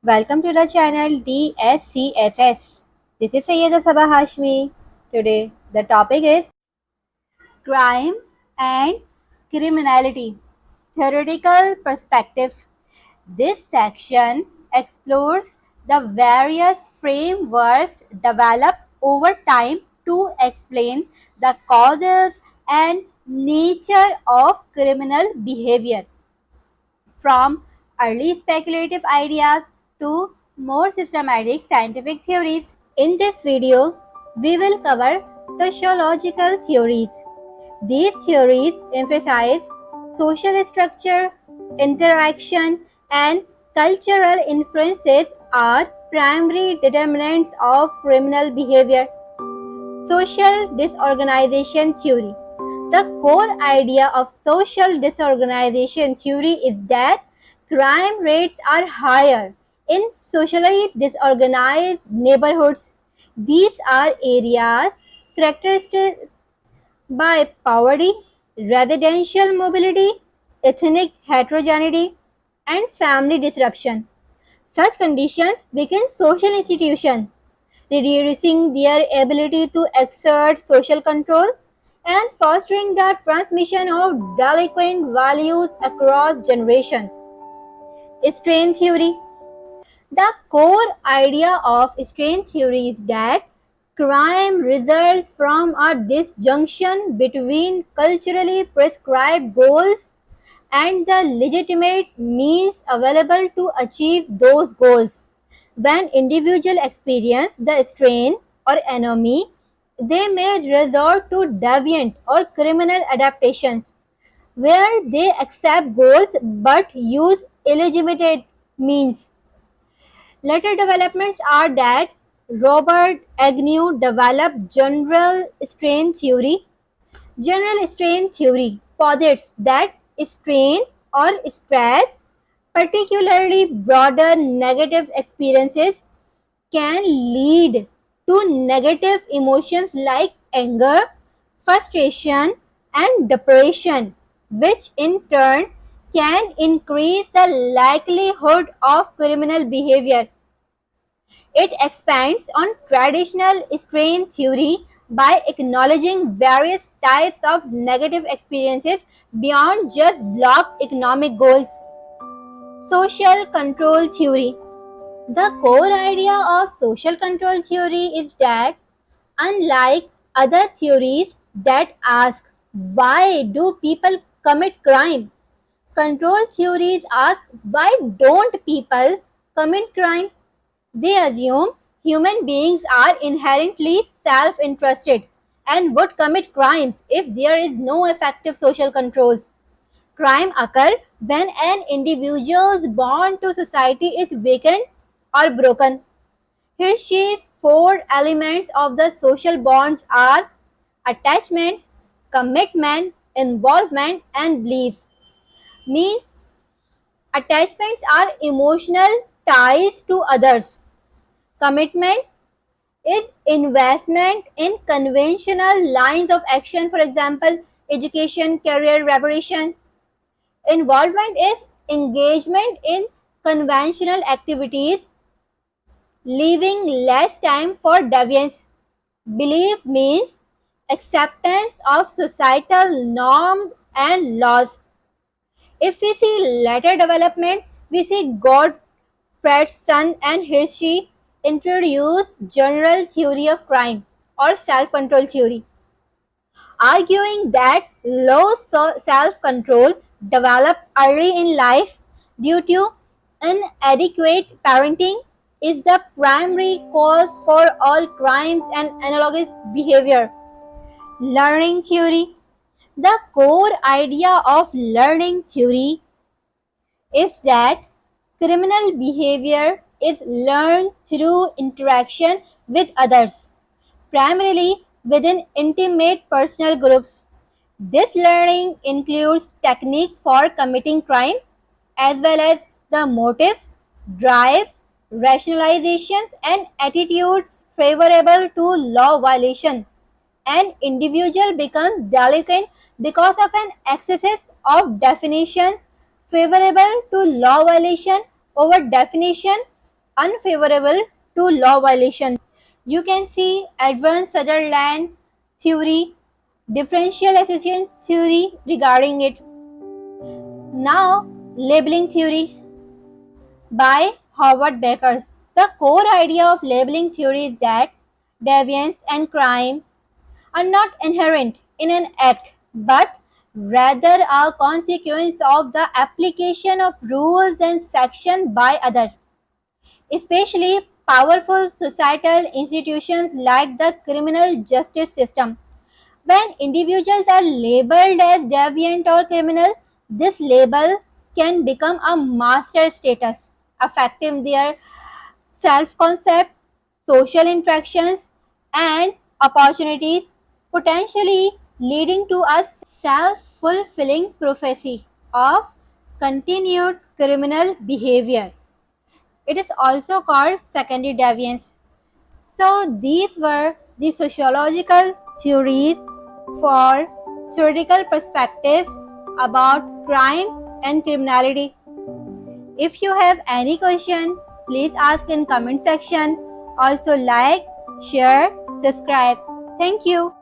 Welcome to the channel DSCFS. This is Sayyeda Sabah Hashmi. Today the topic is crime and criminality. Theoretical perspective. This section explores the various frameworks developed over time to explain the causes and nature of criminal behavior, from early speculative ideas to more systematic scientific theories. In this video, we will cover sociological theories. These theories emphasize social structure, interaction, and cultural influences are primary determinants of criminal behavior. Social disorganization theory. The core idea of social disorganization theory is that crime rates are higher in socially disorganized neighborhoods. These are areas characterized by poverty, residential mobility, ethnic heterogeneity, and family disruption. Such conditions weaken social institutions, reducing their ability to exert social control and fostering the transmission of delinquent values across generations. Strain theory. The core idea of strain theory is that crime results from a disjunction between culturally prescribed goals and the legitimate means available to achieve those goals. When individuals experience the strain or enemy, they may resort to deviant or criminal adaptations, where they accept goals but use illegitimate means. Later developments are that Robert Agnew developed general strain theory. General strain theory posits that strain or stress, particularly broader negative experiences, can lead to negative emotions like anger, frustration, and depression, which in turn can increase the likelihood of criminal behavior. It expands on traditional strain theory by acknowledging various types of negative experiences beyond just blocked economic goals. Social control theory. The core idea of social control theory is that, unlike other theories that ask why do people commit crime, control theories ask why don't people commit crime. They assume human beings are inherently self-interested and would commit crimes if there is no effective social controls. Crime occurs when an individual's bond to society is weakened or broken. Hirsch's four elements of the social bonds are attachment, commitment, involvement, and belief. Means attachments are emotional ties to others. Commitment is investment in conventional lines of action, for example, education, career, reparation. Involvement is engagement in conventional activities, leaving less time for deviance. Belief means acceptance of societal norms and laws. If we see later development, we see Gottfredson and Hirschi introduce general theory of crime or self-control theory, arguing that low self-control developed early in life due to inadequate parenting is the primary cause for all crimes and analogous behavior. Learning theory. The core idea of learning theory is that criminal behavior is learned through interaction with others, primarily within intimate personal groups. This learning includes techniques for committing crime as well as the motives, drives, rationalizations, and attitudes favorable to law violation. An individual becomes delinquent because of an excess of definition favorable to law violation over definition unfavorable to law violations. You can see Edwin Sutherland theory, differential association theory regarding it. Now, labeling theory by Howard Beckers. The core idea of labeling theory is that deviance and crime are not inherent in an act, but rather a consequence of the application of rules and sections by others, especially powerful societal institutions like the criminal justice system. When individuals are labeled as deviant or criminal, this label can become a master status, affecting their self-concept, social interactions, and opportunities, potentially leading to a self-fulfilling prophecy of continued criminal behavior. It is also called secondary deviance. So these were the sociological theories for theoretical perspective about crime and criminality. If you have any question, please ask in comment section. Also like, share, subscribe. Thank you.